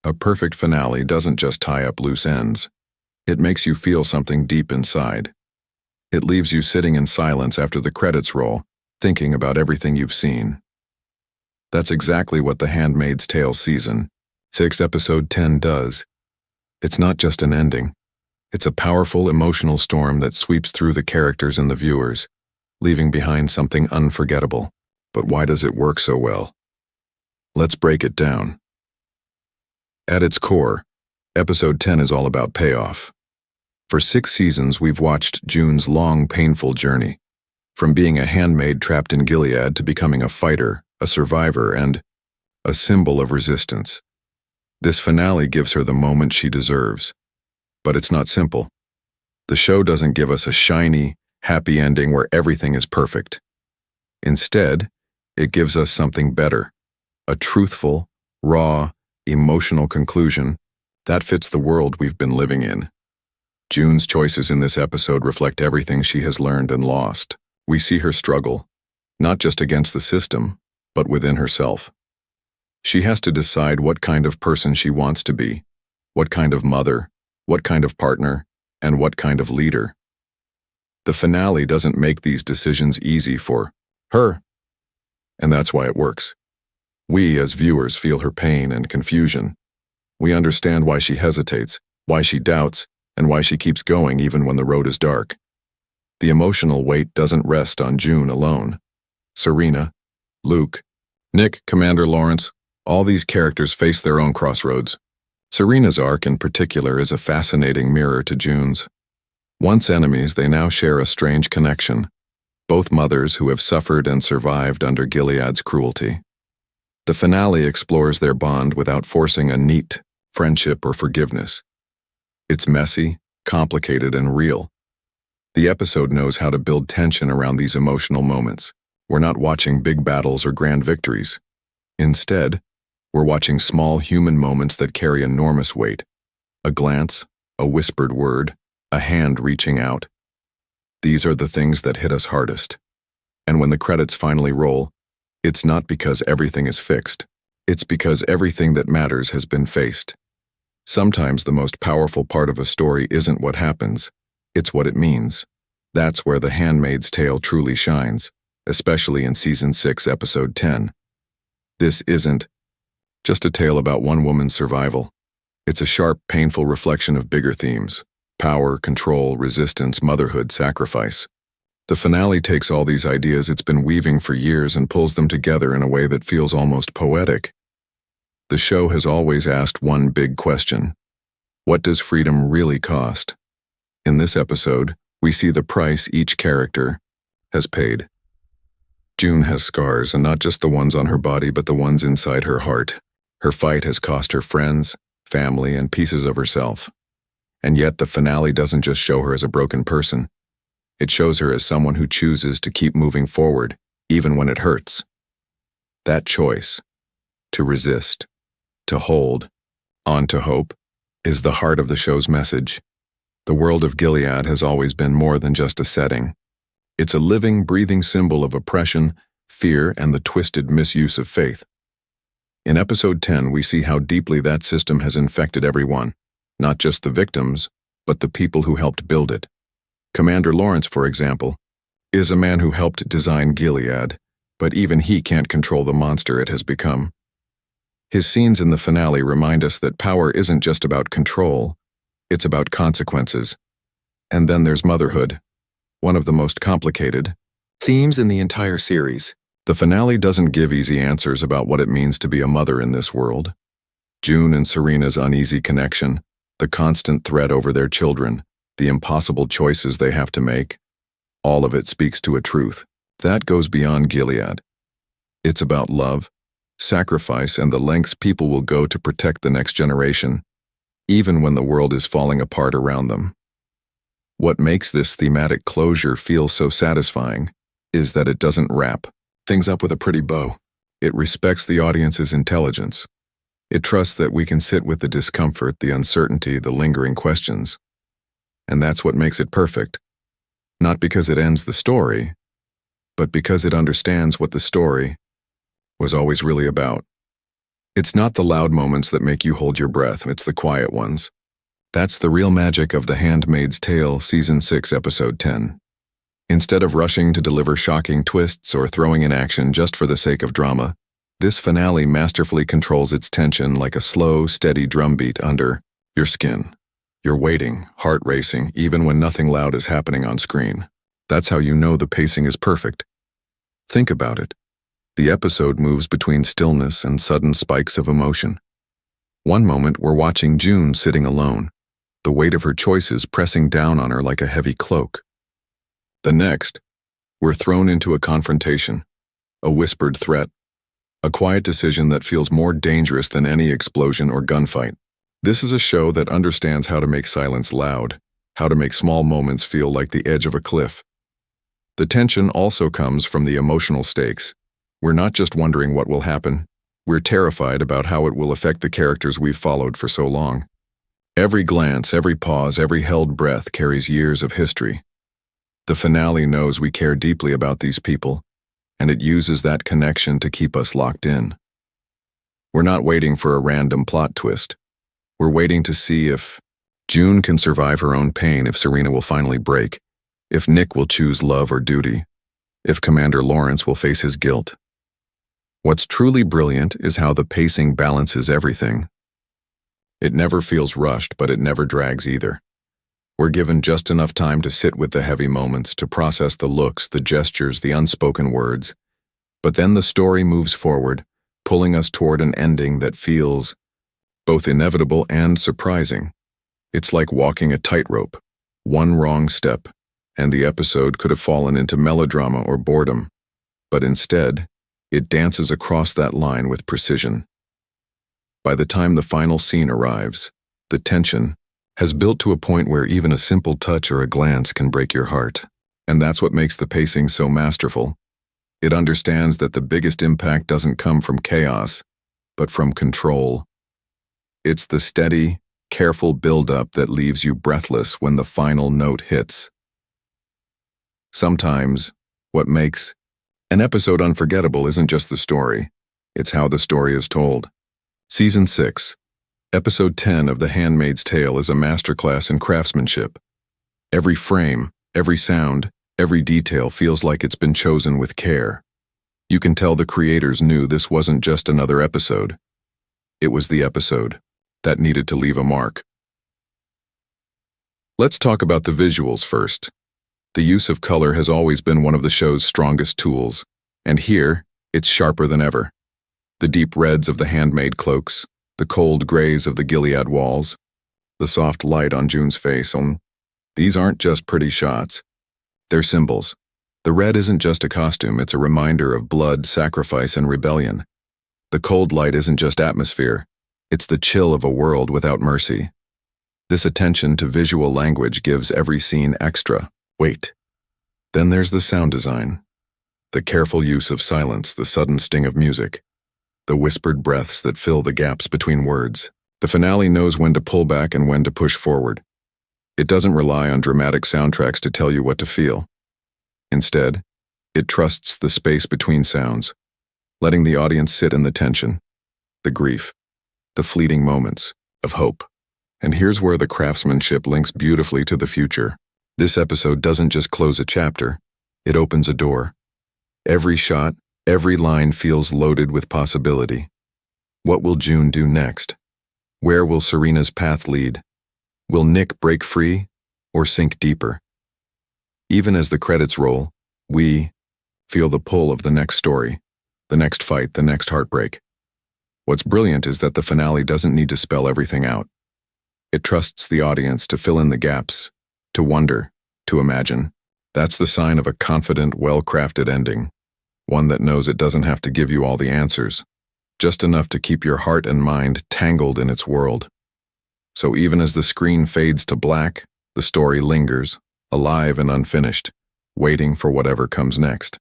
A perfect finale doesn't just tie up loose ends. It makes you feel something deep inside. It leaves you sitting in silence after the credits roll, thinking about everything you've seen. That's exactly what The Handmaid's Tale Season 6 Episode 10 does. It's not just an ending. It's a powerful emotional storm that sweeps through the characters and the viewers, leaving behind something unforgettable. But why does it work so well? Let's break it down. At its core, Episode 10 is all about payoff. For 6 seasons, we've watched June's long, painful journey, from being a handmaid trapped in Gilead to becoming a fighter, a survivor, and a symbol of resistance. This finale gives her the moment she deserves. But it's not simple. The show doesn't give us a shiny, happy ending where everything is perfect. Instead, it gives us something better, a truthful, raw, emotional conclusion that fits the world we've been living in. June's choices in this episode reflect everything she has learned and lost. We see her struggle, not just against the system, but within herself. She has to decide what kind of person she wants to be, what kind of mother, what kind of partner, and what kind of leader. The finale doesn't make these decisions easy for her, and that's why it works. We, as viewers, feel her pain and confusion. We understand why she hesitates, why she doubts, and why she keeps going even when the road is dark. The emotional weight doesn't rest on June alone. Serena, Luke, Nick, Commander Lawrence, all these characters face their own crossroads. Serena's arc in particular is a fascinating mirror to June's. Once enemies, they now share a strange connection, both mothers who have suffered and survived under Gilead's cruelty. The finale explores their bond without forcing a neat friendship or forgiveness. It's messy, complicated, and real. The episode knows how to build tension around these emotional moments. We're not watching big battles or grand victories. Instead, we're watching small human moments that carry enormous weight. A glance, a whispered word, a hand reaching out. These are the things that hit us hardest. And when the credits finally roll, it's not because everything is fixed. It's because everything that matters has been faced. Sometimes the most powerful part of a story isn't what happens, it's what it means. That's where The Handmaid's Tale truly shines, especially in Season 6, Episode 10. This isn't just a tale about one woman's survival. It's a sharp, painful reflection of bigger themes: power, control, resistance, motherhood, sacrifice. The finale takes all these ideas it's been weaving for years and pulls them together in a way that feels almost poetic. The show has always asked one big question: what does freedom really cost? In this episode, we see the price each character has paid. June has scars, and not just the ones on her body, but the ones inside her heart. Her fight has cost her friends, family, and pieces of herself. And yet the finale doesn't just show her as a broken person. It shows her as someone who chooses to keep moving forward, even when it hurts. That choice, to resist, to hold, on to hope, is the heart of the show's message. The world of Gilead has always been more than just a setting. It's a living, breathing symbol of oppression, fear, and the twisted misuse of faith. In Episode 10, we see how deeply that system has infected everyone, not just the victims, but the people who helped build it. Commander Lawrence, for example, is a man who helped design Gilead, but even he can't control the monster it has become. His scenes in the finale remind us that power isn't just about control, it's about consequences. And then there's motherhood, one of the most complicated themes in the entire series. The finale doesn't give easy answers about what it means to be a mother in this world. June and Serena's uneasy connection, the constant threat over their children, the impossible choices they have to make, all of it speaks to a truth that goes beyond Gilead. It's about love, sacrifice, and the lengths people will go to protect the next generation, even when the world is falling apart around them. What makes this thematic closure feel so satisfying is that it doesn't wrap things up with a pretty bow. It respects the audience's intelligence. It trusts that we can sit with the discomfort, the uncertainty, the lingering questions. And that's what makes it perfect. Not because it ends the story, but because it understands what the story was always really about. It's not the loud moments that make you hold your breath, it's the quiet ones. That's the real magic of The Handmaid's Tale, Season 6, Episode 10. Instead of rushing to deliver shocking twists or throwing in action just for the sake of drama, this finale masterfully controls its tension like a slow, steady drumbeat under your skin. You're waiting, heart racing, even when nothing loud is happening on screen. That's how you know the pacing is perfect. Think about it. The episode moves between stillness and sudden spikes of emotion. One moment we're watching June sitting alone, the weight of her choices pressing down on her like a heavy cloak. The next, we're thrown into a confrontation, a whispered threat, a quiet decision that feels more dangerous than any explosion or gunfight. This is a show that understands how to make silence loud, how to make small moments feel like the edge of a cliff. The tension also comes from the emotional stakes. We're not just wondering what will happen, we're terrified about how it will affect the characters we've followed for so long. Every glance, every pause, every held breath carries years of history. The finale knows we care deeply about these people, and it uses that connection to keep us locked in. We're not waiting for a random plot twist. We're waiting to see if June can survive her own pain, if Serena will finally break, if Nick will choose love or duty, if Commander Lawrence will face his guilt. What's truly brilliant is how the pacing balances everything. It never feels rushed, but it never drags either. We're given just enough time to sit with the heavy moments, to process the looks, the gestures, the unspoken words. But then the story moves forward, pulling us toward an ending that feels both inevitable and surprising. It's like walking a tightrope. One wrong step, and the episode could have fallen into melodrama or boredom. But instead, it dances across that line with precision. By the time the final scene arrives, the tension has built to a point where even a simple touch or a glance can break your heart. And that's what makes the pacing so masterful. It understands that the biggest impact doesn't come from chaos, but from control. It's the steady, careful build-up that leaves you breathless when the final note hits. Sometimes, what makes an episode unforgettable isn't just the story, it's how the story is told. Season 6, Episode 10 of The Handmaid's Tale is a masterclass in craftsmanship. Every frame, every sound, every detail feels like it's been chosen with care. You can tell the creators knew this wasn't just another episode. It was the episode that needed to leave a mark. Let's talk about the visuals first. The use of color has always been one of the show's strongest tools, and here, it's sharper than ever. The deep reds of the handmade cloaks, the cold grays of the Gilead walls, the soft light on June's face. These aren't just pretty shots. They're symbols. The red isn't just a costume, it's a reminder of blood, sacrifice, and rebellion. The cold light isn't just atmosphere, it's the chill of a world without mercy. This attention to visual language gives every scene extra weight. Then there's the sound design. The careful use of silence, the sudden sting of music, the whispered breaths that fill the gaps between words. The finale knows when to pull back and when to push forward. It doesn't rely on dramatic soundtracks to tell you what to feel. Instead, it trusts the space between sounds, letting the audience sit in the tension, the grief, the fleeting moments of hope. And here's where the craftsmanship links beautifully to the future. This episode doesn't just close a chapter, it opens a door. Every shot, every line feels loaded with possibility. What will June do next? Where will Serena's path lead? Will Nick break free or sink deeper? Even as the credits roll, we feel the pull of the next story, the next fight, the next heartbreak. What's brilliant is that the finale doesn't need to spell everything out. It trusts the audience to fill in the gaps, to wonder, to imagine. That's the sign of a confident, well-crafted ending, one that knows it doesn't have to give you all the answers, just enough to keep your heart and mind tangled in its world. So even as the screen fades to black, the story lingers, alive and unfinished, waiting for whatever comes next.